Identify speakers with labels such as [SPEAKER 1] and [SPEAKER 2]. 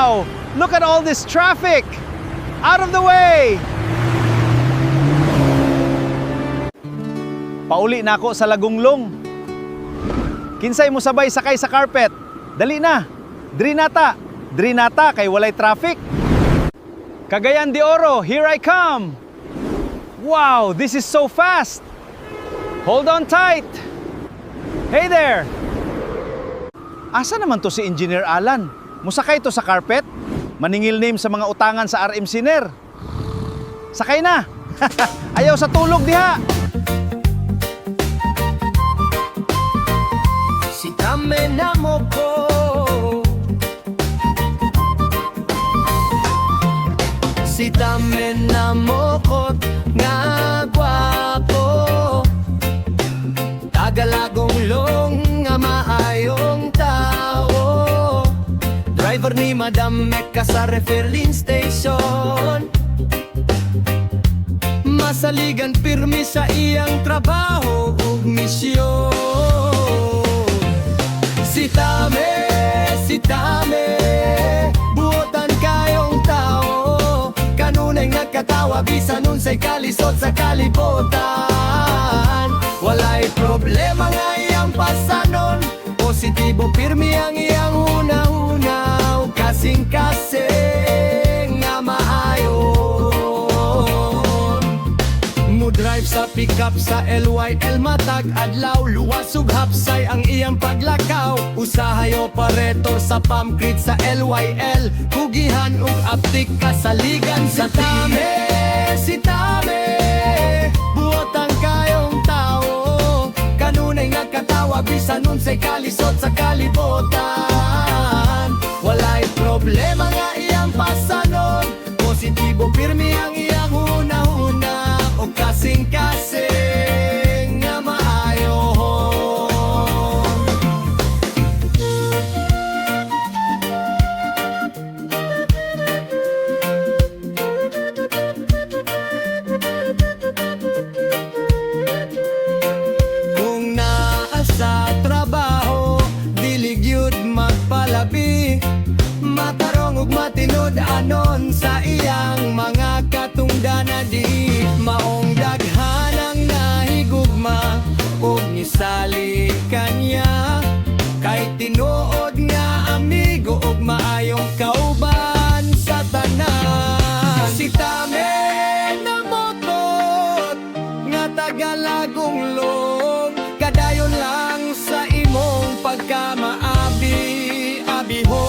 [SPEAKER 1] Wow! Look at all this traffic! Out of the way! Pauli na ako sa Lagunglong. Kinsay mo sabay sakay sa carpet? Dali na! Drinata! Drinata kay walay traffic! Cagayan de Oro, here I come! Wow! This is so fast! Hold on tight! Hey there! Asa naman to si Engineer Alan? Musakay to sa carpet? Maningil name sa mga utangan sa RM Siner. Sakay na! Ayaw sa tulog diha!
[SPEAKER 2] Si tame na mo ko, si tame na mo ko nga gwapo, tagalagong long nga maayong tao, driver ni Madam Mecca sa refueling station, masaligan pirmi sa iyang trabaho ug misyon. Si Tame, buotan kayong tao, kanunay nagkatawa bisan unsay kalisod sa kalibutan. Walay problema nga iyang pasanon, positibo pirmi ang iyang una-una, ug kasing-kasing nga maayon. Mo drive sa pickup sa LYL matag adlaw, luwas ug hapsay ang iyang paglakaw, usahay operator sa Pamcrit sa LYL, kugihan ug aptik kasaligan sa si Tame, buotang kayong tao, kanunay nagkatawa bisan unsay kalisod sa kalibutan. Walay problema nga iyang pasanon, positibo pirmi ang iyang una-una, o kasing-kasing nga maayon. Kung naa sa trabaho, dili gyud magpalabi, matarong ug matinod anon sa iyang mga katungdana di maong daghanang nahigugma ug nisali kanya, kay tinuod nga amigo ug maayong kauban sa tanan. Si Tame na motot nga tagalagong long, kadayon lang sa imong pagkamaabi abihon.